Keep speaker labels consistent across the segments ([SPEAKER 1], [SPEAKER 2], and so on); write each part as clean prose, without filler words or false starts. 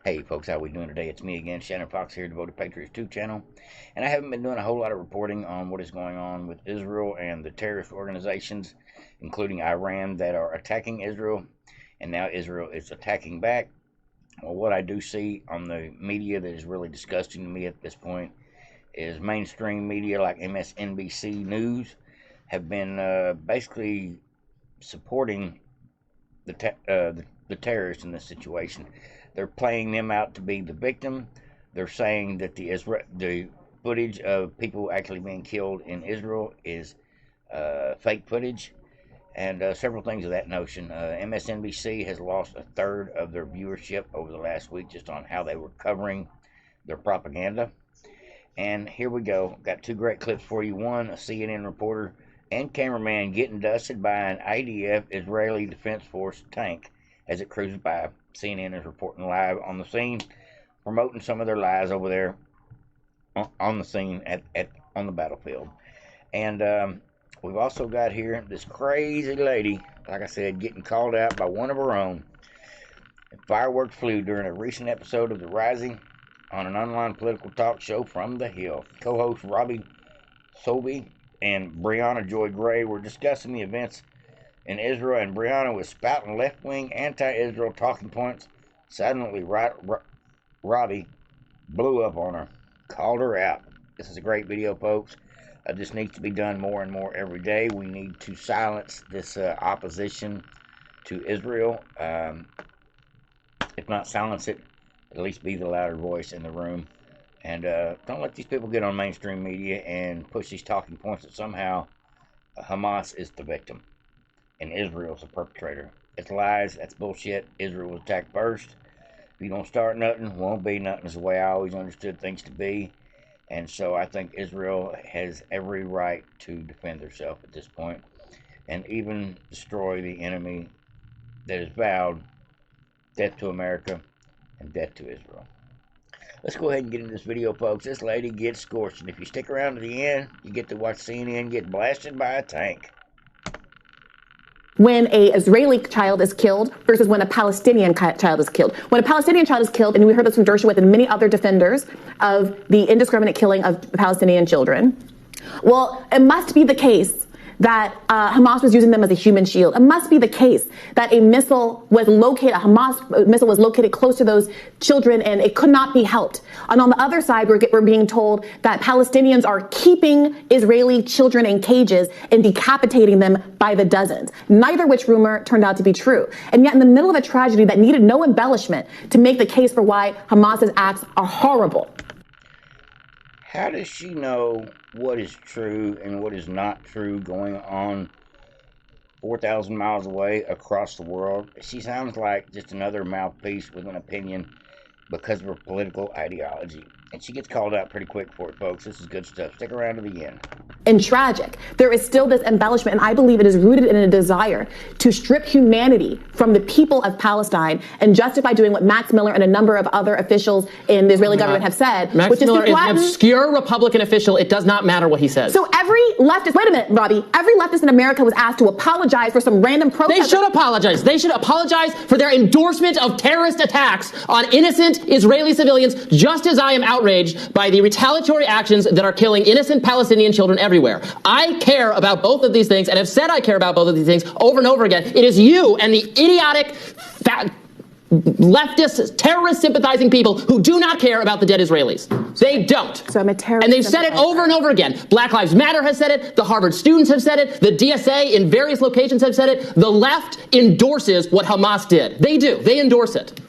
[SPEAKER 1] Hey folks, how we doing today? It's me again, Shannon Fox here, Devoted Patriots 2 channel. And I haven't been doing a whole lot of reporting on what is going on with Israel and the terrorist organizations, including Iran, that are attacking Israel. And now Israel is attacking back. Well, what I do see on the media that is really disgusting to me at this point is mainstream media like MSNBC News have been basically supporting the terrorists in this situation. They're playing them out to be the victim. They're saying that the footage of people actually being killed in Israel is fake footage, and several things of that notion. MSNBC has lost a third of their viewership over the last week just on how they were covering their propaganda. And here we go. Got two great clips for you. One, a CNN reporter and cameraman getting dusted by an IDF Israeli Defense Force tank as it cruises by. CNN is reporting live on the scene, promoting some of their lies over there on the scene on the battlefield. And we've also got here this crazy lady, like I said, getting called out by one of her own. Fireworks flew during a recent episode of The Rising on an online political talk show from the Hill. Co-host Robbie Sobey and Brianna Joy Gray were discussing the events in Israel, and Brianna was spouting left-wing anti-Israel talking points. Suddenly, Robbie blew up on her, called her out. This is a great video, folks. This needs to be done more and more every day. We need to silence this opposition to Israel. If not silence it, at least be the louder voice in the room. And don't let these people get on mainstream media and push these talking points that somehow Hamas is the victim and Israel's the perpetrator. It's lies. That's bullshit. Israel was attacked first. If you don't start nothing, won't be nothing is the way I always understood things to be. And so I think Israel has every right to defend herself at this point and even destroy the enemy that has vowed death to America and death to Israel. Let's go ahead and get into this video, folks. This lady gets scorched, and if you stick around to the end, you get to watch CNN get blasted by a tank.
[SPEAKER 2] When an Israeli child is killed versus when a Palestinian child is killed. When a Palestinian child is killed, and we heard this from Dershowitz and many other defenders of the indiscriminate killing of Palestinian children, well, it must be the case that Hamas was using them as a human shield. It must be the case that a Hamas missile was located close to those children and it could not be helped. And on the other side, we're being told that Palestinians are keeping Israeli children in cages and decapitating them by the dozens. Neither which rumor turned out to be true. And yet in the middle of a tragedy that needed no embellishment to make the case for why Hamas's acts are horrible.
[SPEAKER 1] How does she know what is true and what is not true going on 4,000 miles away across the world? She sounds like just another mouthpiece with an opinion because of her political ideology. And she gets called out pretty quick for it, folks. This is good stuff. Stick around to the end.
[SPEAKER 2] And tragic. There is still this embellishment, and I believe it is rooted in a desire to strip humanity from the people of Palestine and justify doing what Max Miller and a number of other officials in the Israeli government have said,
[SPEAKER 3] Max Miller is an obscure Republican official. It does not matter what he says.
[SPEAKER 2] So every leftist, wait a minute, Robbie, every leftist in America was asked to apologize for some random protest.
[SPEAKER 3] They should apologize. They should apologize for their endorsement of terrorist attacks on innocent Israeli civilians, just as I am outraged by the retaliatory actions that are killing innocent Palestinian children everywhere. I care about both of these things and have said I care about both of these things over and over again. It is you and the idiotic, leftist, terrorist sympathizing people who do not care about the dead Israelis. They don't.
[SPEAKER 2] So I'm a terrorist.
[SPEAKER 3] And they've said it over and over again. Black Lives Matter has said it. The Harvard students have said it. The DSA in various locations have said it. The left endorses what Hamas did. They do. They endorse it.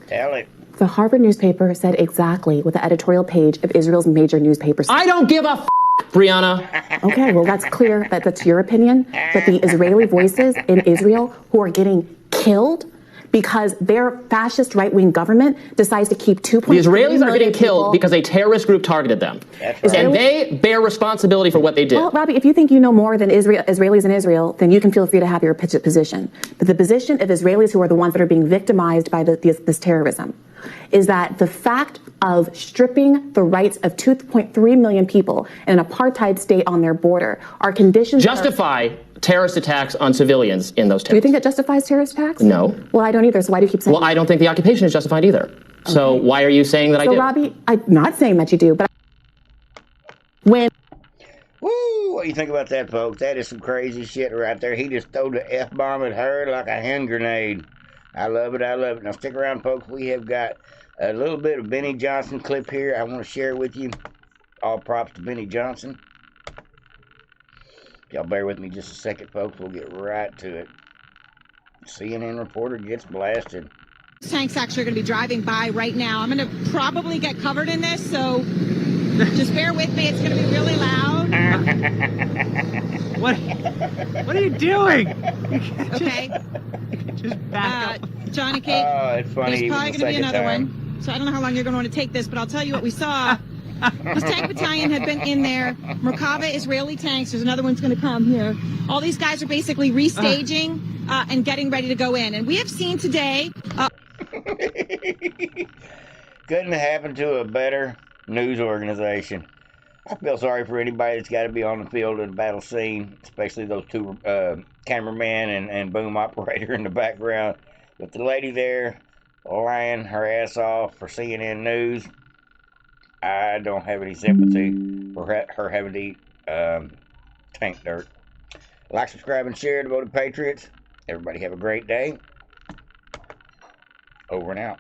[SPEAKER 1] Tell it.
[SPEAKER 2] The Harvard newspaper said exactly what the editorial page of Israel's major newspaper said.
[SPEAKER 3] I don't give a Brianna.
[SPEAKER 2] Okay, well, that's clear that that's your opinion. But the Israeli voices in Israel who are getting killed because their fascist right-wing government decides to keep 2.3 million
[SPEAKER 3] The Israelis are getting killed
[SPEAKER 2] people.
[SPEAKER 3] because a terrorist group targeted them.
[SPEAKER 1] That's right.
[SPEAKER 3] And they bear responsibility for what they did.
[SPEAKER 2] Well, Robbie, if you think you know more than Israelis in Israel, then you can feel free to have your position. But the position of Israelis who are the ones that are being victimized by this terrorism is that the fact of stripping the rights of 2.3 million people in an apartheid state on their border are conditions
[SPEAKER 3] Justify terrorist attacks on civilians in those territories.
[SPEAKER 2] Do you think that justifies terrorist attacks?
[SPEAKER 3] No.
[SPEAKER 2] Well, I don't either, so why do you keep saying
[SPEAKER 3] Well, I don't think the occupation is justified either. So why are you saying that I do?
[SPEAKER 2] So, Robbie, I'm not saying that you do, but when...
[SPEAKER 1] Woo! What do you think about that, folks? That is some crazy shit right there. He just threw the F-bomb at her like a hand grenade. I love it. I love it. Now, stick around, folks. We have got a little bit of Benny Johnson clip here I want to share with you. All props to Benny Johnson. Y'all bear with me just a second, folks. We'll get right to it. CNN reporter gets blasted.
[SPEAKER 4] Tanks actually are going to be driving by right now. I'm going to probably get covered in this, so just bear with me. It's going to be really loud.
[SPEAKER 5] What are you doing?
[SPEAKER 4] Okay.
[SPEAKER 5] Just back up.
[SPEAKER 4] Johnny Cake.
[SPEAKER 1] Oh, it's funny.
[SPEAKER 4] There's probably going to be another one. So I don't know how long you're going to want to take this, but I'll tell you what we saw. This tank battalion had been in there. Merkava Israeli tanks. There's another one's going to come here. All these guys are basically restaging and getting ready to go in. And we have seen today...
[SPEAKER 1] Couldn't happen to a better news organization. I feel sorry for anybody that's got to be on the field of the battle scene, especially those two cameramen and boom operator in the background. But the lady there lying her ass off for CNN News, I don't have any sympathy for her having to eat tank dirt. Like, subscribe, and share. Devoted Patriots. Everybody have a great day. Over and out.